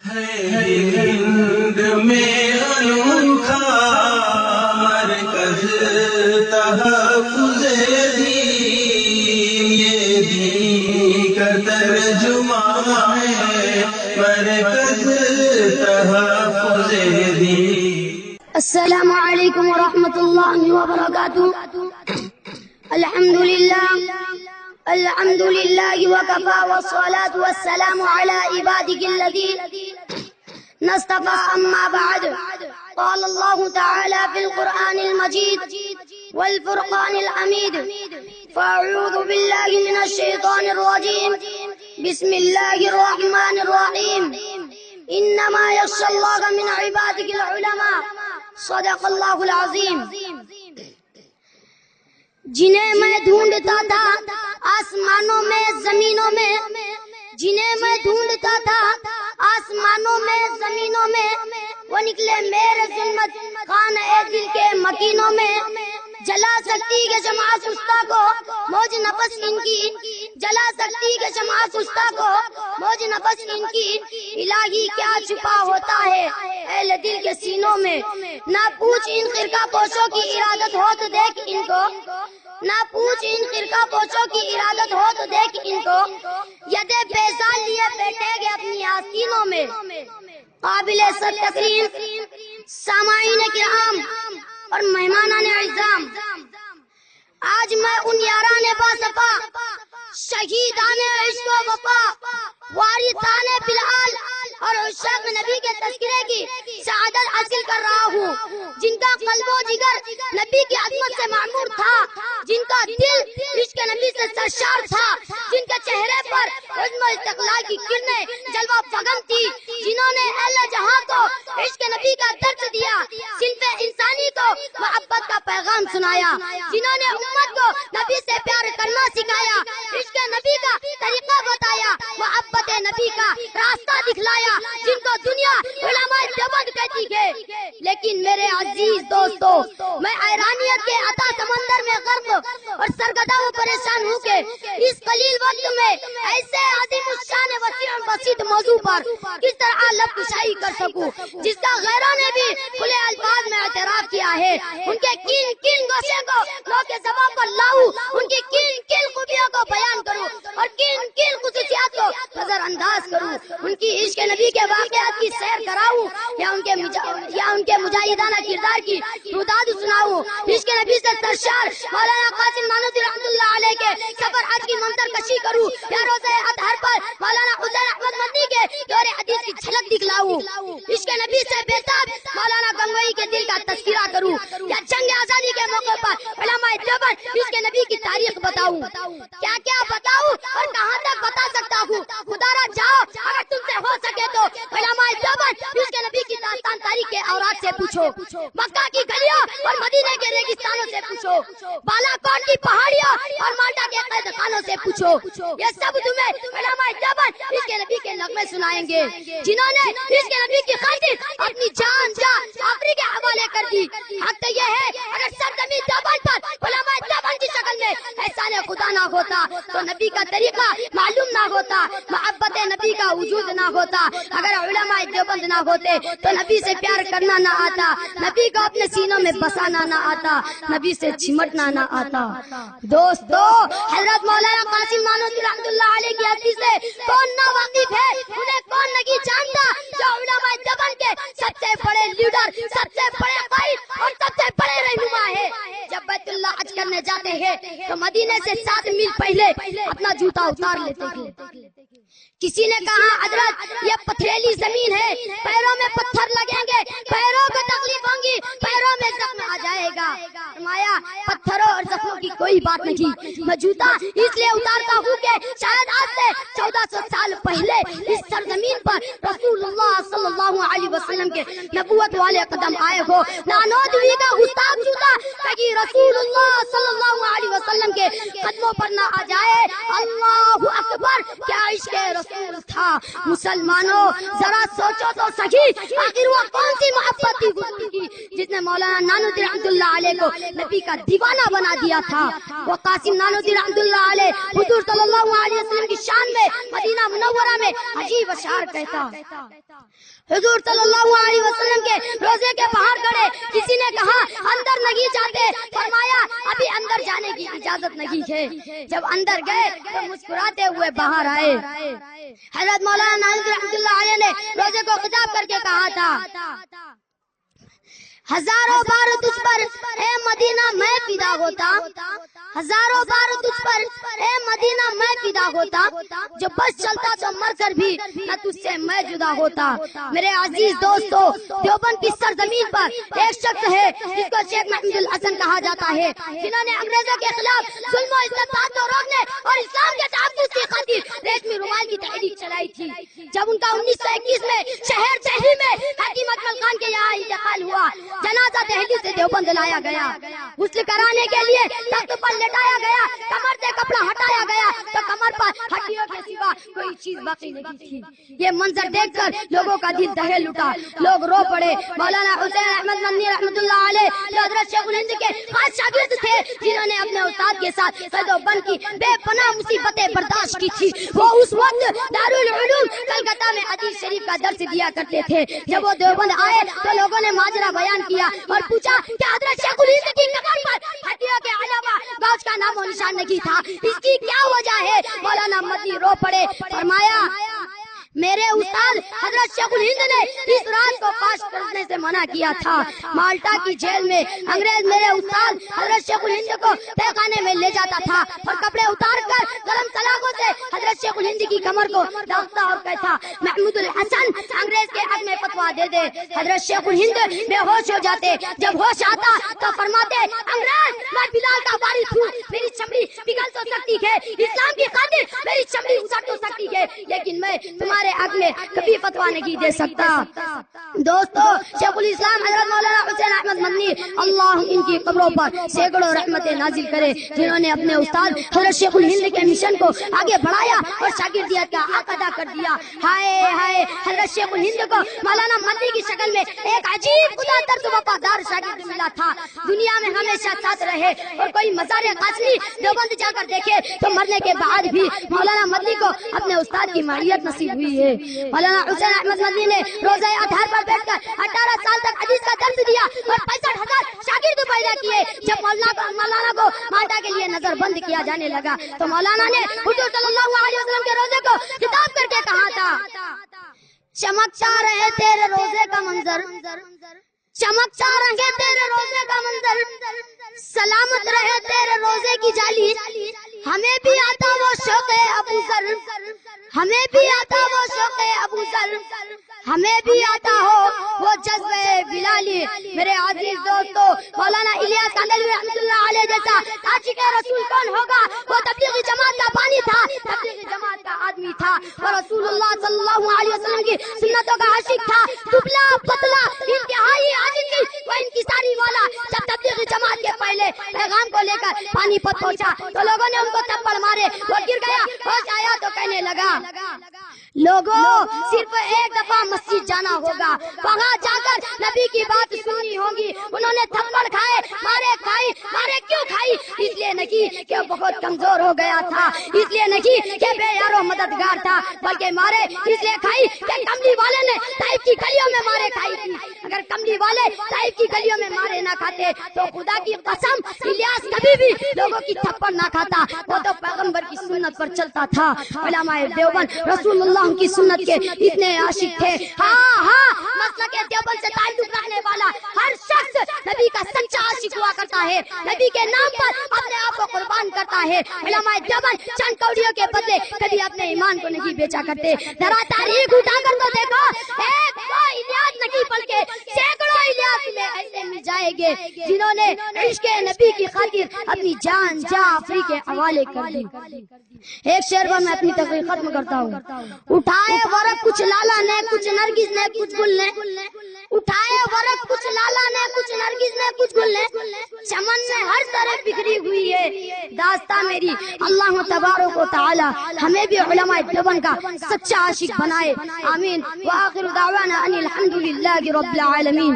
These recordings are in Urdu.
ہند میں انوکھا مرکز تحفظ دین، یہ دین کا ترجمہ ہے مرکز تحفظ دین۔ السلام علیکم ورحمۃ اللہ وبرکاتہ۔ الحمد للہ وکفا والصلاة والسلام علی عبادہ الذین اصطفى، اما بعد، قال اللہ تعالی فی القرآن المجید والفرقان الحمید، فاعوذ باللہ من الشیطان الرجیم، بسم اللہ الرحمن الرحیم، انما یخشی اللہ من عبادہ العلماء، صدق اللہ العظیم۔ جنہیں میں ڈھونڈتا تھا آسمانوں میں زمینوں میں، جنہیں میں ڈھونڈتا تھا آسمانوں میں زمینوں میں، وہ نکلے میرے ظلمت خانہ دل کے مکینوں میں۔ جلا سکتی کہ شمع سستا کو موج نفس ان کی، جلا سکتی کہ شمع سستا کو موج نفس ان کی، الہی کیا چھپا ہوتا ہے اہل دل کے سینوں میں۔ نہ پوچھ ان خرقہ پوشوں کی ارادت ہو تو دیکھ ان کو، نہ پوچھ ان خرقہ پوشوں کی ارادت ہو تو دیکھ ان کو، یدے بیزار لیے بیٹھے گے اپنی آستینوں میں۔ قابل سر تکریم سامعین کرام اور مہمانان اعظام، آج میں ان یاران باصفا، شہیدان عشق و وفا، وارثان بلال اور عشاق نبی کے تذکرے کی سعادت حاصل کر رہا ہوں، جن کا قلب و جگر نبی کی عظمت سے معمور تھا، جن کا دل عشق نبی سے سرشار تھا، جن کے چہرے پر عزم و استقلال کی کرنیں جلوہ فغم تھی، جنہوں نے اہل جہاں کو عشق نبی کا درس دیا، صنف انسانی کو محبت کا پیغام سنایا، جنہوں نے امت کو نبی سے پیار کرنا سکھایا، عشق نبی کا طریقہ بتایا، محبت نبی کا راستہ دکھلایا، جن کو دنیا علماء دیوبند کہتی ہے۔ لیکن میرے عزیز دوستو، میں حیرانیت کے عطا سمندر میں غرق اور سرگردہ و پریشان ہوں کہ اس قلیل وقت میں ایسے عظیم الشان وسیع و بسیط موضوع پر کس طرح لب کشائی کر سکوں، جس کا غیروں نے بھی کھلے الفاظ میں اعتراف کیا ہے۔ ان کے کن کن گوشے کو لو کے زبان پر لاؤں، ان کی کن کن خوبیوں کو بیان کروں اور کن کن خصوصیات کو نظر انداز کروں، ان کی عشق نبی کے واقعات کی سیر کراؤں یا ان کے مجاہدانہ کردار کی روداد سناؤں، عشق نبی سے سرشار مولانا قاسم نانوتوی رحمۃ اللہ علیہ کے سفر حج کی منظر کشی کروں یا روزہ اطہر پر مولانا حسین احمد مدنی کے دور حدیث کی جھلک دکھلاؤں، عشق نبی سے بےتاب مولانا گنگوئی کے دل کا تذکرہ کروں یا جنگ آزادی کے موقع پر علماء دیوبند عشق نبی کی تاریخ بتاؤں۔ کیا کیا بتاؤں اور کہاں تک بتا سکتا ہوں، خدا را جاؤ اگر تم سے ہو سکے تو علماء دیوبند عشق نبی کی داستان تاریخ کے اوراد سے پوچھو، مکہ کی گلیوں اور مدینے کے ریگستانوں سے پوچھو، بالا کوٹ کی پہاڑیوں اور مالٹا کے قید خانوں سے پوچھو، یہ سب تمہیں علماء دیوبند عشق نبی کے نغمے سنائیں گے، جنہوں نے عشق نبی کی خاطر اپنی جان آخری کے حوالے کر دی۔ حق تو یہ ہے اگر سرزمین دیوبند پر علماء دیوبند کی شکل میں احسان خدا نہ ہوتا تو نبی کا طریقہ معلوم نہ ہوتا، محبت نبی کا وجود نہ ہوتا، اگر علماء دیوبند نہ ہوتے تو نبی سے پیار کرنا نہ آتا، نبی کو اپنے سینوں میں بسانا نہ آتا، نبی سے چمٹنا نہ آتا۔ دوستو، حضرت مولانا قاسم نانوتوی رحمۃ اللہ علیہ کی حدیث سے کون نا واقف ہے، انہیں کون نہیں جانتا، جو علماء دیوبند کے سب سے بڑے لیڈر، سب سے بڑے قائد اور سب سے بڑے رہنما ہے۔ جب بیت اللہ حج کرنے جاتے ہیں تو مدینے سے 7 میل پہلے اپنا جوتا اتار لیتے ہیں۔ کسی نے کہا حضرت یہ پتھریلی زمین ہے، پیروں میں پتھر لگیں گے، پیروں کو تکلیف ہوں گی، پیروں میں زخم آ جائے گا۔ فرمایا پتھروں اور زخموں کی کوئی بات نہیں، میں جوتا اس لیے اتارتا ہوں کہ شاید آج سے 1400 سال پہلے اس سرزمین پر رسول اللہ صلی اللہ علیہ وسلم کے نبوت والے قدم آئے ہو۔ نانوتوی کا گستاخ جوتا کہیں رسول اللہ صلی اللہ علیہ وسلم کے قدموں پر نہ آ جائے۔ اللہ اکبر، کیا عشق رسول تھا۔ مسلمانوں ذرا سوچو تو صحیح، آخر وہ کون سی محبت تھی جس نے مولانا نانوتوی رحمۃ اللہ علیہ علیہ کو نبی کا دیوانہ بنا دیا تھا. وہ قاسم نانوتوی رحمۃ اللہ علیہ حضور صلی اللہ علیہ وسلم کی شان میں مدینہ منورہ میں عجیب اشعار کہتا. حضور صلی اللہ علیہ وسلم کے روزے کے باہر کھڑے کسی نے کہا اندر نہیں جاتے, فرمایا ابھی اندر جانے کی اجازت نہیں ہے. جب اندر گئے تو مسکراتے ہوئے باہر آئے. حضرت مولانا نانوتوی رحمۃ اللہ علیہ نے روزے کو خطاب کر کے کہا تھا, ہزاروں بار تجھ پر اے مدینہ میں فدا ہوتا, ہزاروں بار تجھ پر اے مدینہ میں فدا ہوتا, جو بس چلتا تو مر کر بھی نہ تجھ سے میں جدا ہوتا. میرے عزیز دوستو, دیوبند کی سرزمین پر ایک شخص ہے جس کو شیخ محمود الحسن کہا جاتا ہے, جنہوں نے انگریزوں کے خلاف ظلم و استبداد کو روکنے اور اسلام کے تحفظ کی خاطر ریشمی رومال کی تحریک چلائی تھی. جب ان کا 1921 میں شہر دہلی میں حکیم اکمل خان کے یہاں انتقال ہوا, جنازہ دہلی سے دیوبند لایا گیا. غسل کرانے کے لیے تخت پر لٹایا گیا, کمر سے کپڑا ہٹایا گیا تو کمر پر ہڈیوں کے سوا کوئی چیز باقی نہیں تھی. یہ منظر دیکھ کر لوگوں کا دل دہل اٹھا, لوگ رو پڑے. مولانا حسین احمد مدنی رحمۃ اللہ علیہ جو حضرت شیخ الہند کے خاص شاگرد تھے, جنہوں نے اپنے استاد کے ساتھ دیوبند کی بے پناہ مصیبتیں برداشت کی تھی, وہ اس وقت دارالعلوم کلکتہ میں حدیث شریف کا درس دیا کرتے تھے. جب وہ دیوبند آئے تو لوگوں نے ماجرا بیان کیا اور پوچھا کہ حضرت شیخ الہند کی قبر پر ہڈیوں کے علاوہ گوشت کا نام و نشان نہیں تھا, اس کی کیا وجہ ہے؟ مولانا مدنی رو پڑے, فرمایا میرے استاد حضرت شیخ الہند نے اس رات کو فاش کرنے سے منع کیا تھا. مالٹا کی جیل میں انگریز میرے استاد حضرت شیخ الہند کو تہخانے میں لے جاتا تھا اور کپڑے اتار کر قلم سلاخوں سے حضرت شیخ الہند کی کمر کو داغتا اور کہتا, محمود الحسن انگریز کے حق میں فتویٰ دے دے. حضرت شیخ الہند بے ہوش ہو جاتے. جب ہوش آتا تو فرماتے, انگریز میں بلال کا وارث ہوں, میری چمڑی پگھل تو سکتی ہے, اسلام کی خاطر میری چمڑی اتر تو سکتی ہے, لیکن میں تمہارے حق میں کبھی فتویٰ نہیں دے سکتا. دوستو, شیخ الاسلام حضرت مولانا حسین احمد مدنی اللہ ان کی قبروں پر سینکڑوں رحمتیں نازل کرے, جنہوں نے اپنے استاد حضرت شیخ الہند کے مشن کو آگے بڑھایا اور شاگردیت کا حق ادا کر دیا. ہائے ہائے, حضرت شیخ الہند کو مولانا مدنی کی شکل میں ایک عجیب خدا ترس وفادار شاگرد ملا تھا. دنیا میں ہمیشہ ساتھ رہے اور کوئی مزار قاسمی دیوبند جا کر دیکھے تو مرنے کے بعد بھی مولانا مدنی کو اپنے استاد کی معیت نصیب ہوئی ہے. مولانا حسین احمد مدنی نے روزہ اطہار پر بیٹھ کر 18 سال تک حدیث کا درس دیا اور 65,000 شاگرد پیدا کیے. جب مولانا کو مالٹا کے لیے نظر بند کیا جانے لگا تو مولانا نے حضور صلی اللہ علیہ وسلم کے روزے کو خطاب کر کے کہا تھا, چمکتا رہے تیرے روزے کا منظر, چمکتا رہے تیرے روزے کا منظر, سلامت رہے تیرے روزے کی جالی. ہمیں بھی آتا وہ شوق ابو ذر, ہمیں بھی آتا وہ شوق ابو ذر, ہمیں بھی آتا ہو وہ جذبہ بلالی. میرے عزیز دوستو, مولانا الیاس کاندھلوی رحمۃ اللہ علیہ جیسا عاشق رسول کون ہوگا؟ وہ تبلیغی جماعت کا بانی تھا, تبلیغی جماعت کا آدمی تھا, اور رسول اللہ صلی اللہ علیہ وسلم کی سنتوں کا عاشق تھا. دبلا پتلا انتہائی عاشقی وہ انکساری والا. جب تبلیغی جماعت کے پہلے پیغام کو لے کر پانی پت پہنچا تو لوگوں نے ان کو تھپڑ مارے, وہ گر گیا. ہوش آیا تو کہنے لگا, لوگوں صرف ایک دفعہ مسجد جانا ہوگا, وہاں جا کر نبی کی بات سننی ہوگی. انہوں نے تھپڑ کھائے, مارے کیوں کھائی؟ اس لیے نہیں کہ وہ بہت کمزور ہو گیا تھا, اس لیے نہیں کہ بے یار و مددگار تھا, بلکہ مارے اس لیے کھائی کہ کملی والے نے طائف کی گلیوں میں مارے کھائی تھی. اگر کملی والے طائف کی گلیوں میں مارے نہ کھاتے تو خدا کی قسم الیاس کبھی بھی لوگوں کی تھپڑ نہ کھاتا. وہ تو پیغمبر کی سنت پر چلتا تھا. علماء دیوبند رسول اللہ کی سنت کے اتنے عاشق تھے. ہاں, مسلک دیوبند سے تعلق رکھنے والا ہر شخص نبی کا سچا عاشق ہوا کرتا ہے, نبی کے نام پر اپنے آپ کو قربان کرتا ہے. علماء دیوبند چند کوڑیوں کے بدلے کبھی اپنے ایمان کو نہیں بیچا کرتے. ذرا تاریخ اٹھا کر تو دیکھو, ایک دو الیاس نہیں بلکہ سینکڑوں الیاس میں ایسے مل جائیں گے جنہوں نے عشق نبی کی خاطر اپنی جان جعفری کے حوالے کر دی. ایک شعر پر میں اپنی تقریر ختم کرتا ہوں. اٹھائے ورق کچھ لالا نے, کچھ نرگس نے, کچھ گل نے, اٹھائے ورق کچھ لالا نے, کچھ نرگس نے, کچھ گل نے, چمن میں ہر طرف بکھری ہوئی ہے داستان میری. اللہ تبارک و تعالی ہمیں بھی علماء دیوبند کا سچا عاشق بنائے, آمین. وآخر دعوانا ان الحمدللہ رب العالمین.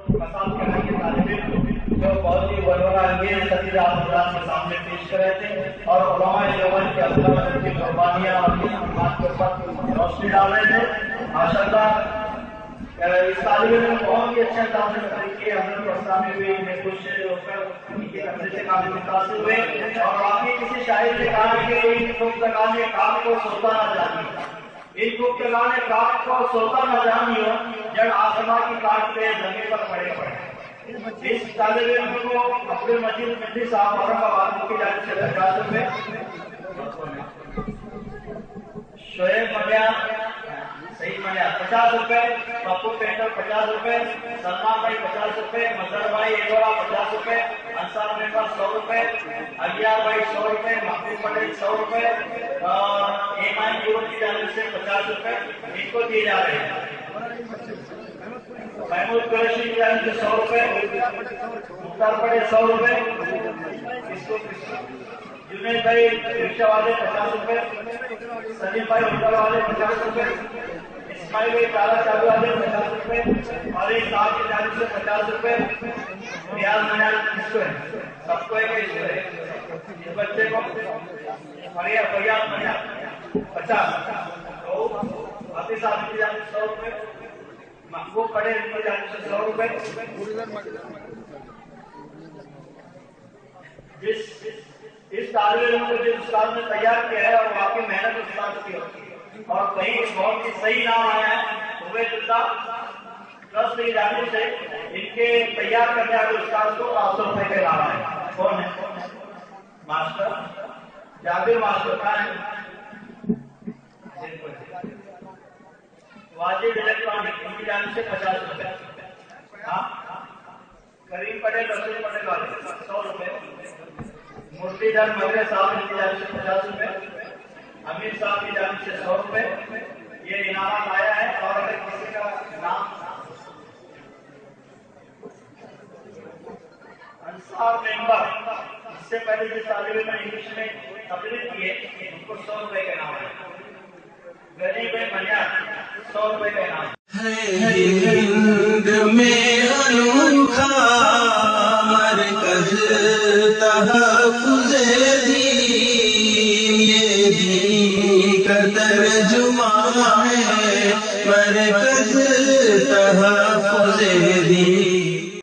مقام کے آئیے طالب علم جو بہت ہی ولولہ انگیز خطیب حضرات کے سامنے پیش کر رہے تھے اور علماء دیوبند کے افضل کی قربانیاں اور خدمات کے اوپر روشنی ڈال رہے تھے. ماشاءاللہ اس طالب علم نے بہت ہی اچھے انداز سے تقریر کی. حضرت اسلامی بھی میں خوش ہو کر ان کی تقریر سے کافی متاثر ہوئے اور واقعی کسی شاعر نے کہا کہ ان گفتگان کام کو سوتا نہ جانیے, ان گفتگان کام کو سوتا نہ جانیے جب آسمان کی کاٹ پہ زمین پر پڑے پڑے. اس طالب علم کو عبد المجید مندی صاحب اورنگ آباد کی جانب سے 50 روپے, شعیب منیا صحیح منیا 50 روپے, پپو پینٹر 50 روپے, سلمان بھائی 50 روپے, مظہر بھائی ایگورا 50 روپے, انصار ممبر 100 روپے, اگیار بھائی 100 روپے, محمود پٹیل 100 روپے اور ایمان جیون کی جانب سے 50 روپے ان کو دیے جا رہے ہیں. محمود قریشی کی جانب سے 100 روپے, مختار پٹیل 100 روپے, جنید بھائی رکشہ والے 50 روپے, سلیم بھائی ہوٹل والے 50 روپے, اسماعیل بھائی تالا چالو والے 50 روپے اور ایک صاحب کی جانب سے 50 روپے. ریاض منال کس کو ہے, سب کو ایک اس کو ہے, اس بچے کو فریاد منال 50, تو حافظ صاحب کی جانب سے 100 روپے, محبوب پڑے ان کی جانب سے 100 روپے. اس طالب علم کو جس استاد نے تیار کیا ہے اور واقعی محنت استاد کی ہوتی ہے اور کہیں بہت ہی صحیح نام آیا ہے عبید اللہ ٹرسٹ کی جانب سے ان کے تیار کرنے والے استاد کو 500 روپے کا انعام ہے. کون ہے ماسٹر جابر ماسٹر کا ہے, واجد الیکٹرانک ان کی جانب سے 50 روپے, ہاں کریم پٹیل رسول پٹیل والے 100 روپے, مرتی دھر مغرے صاحب کی جانب سے 50 روپے, امیر صاحب کی جانب سے 100 روپے. یہ انعامات آیا ہے. اور اگر کسی کا نام انصار ممبر اس سے پہلے جس طالب علم نے انگلش میں تقریر کی ہے ان کو 100 روپے کا انعام ہے. غریب منیا 100 روپے کا انعام ہند میں انوکھا مرکز تحفظ دین, یہ دین کا ترجمہ ہے مرکز تحفظ دین.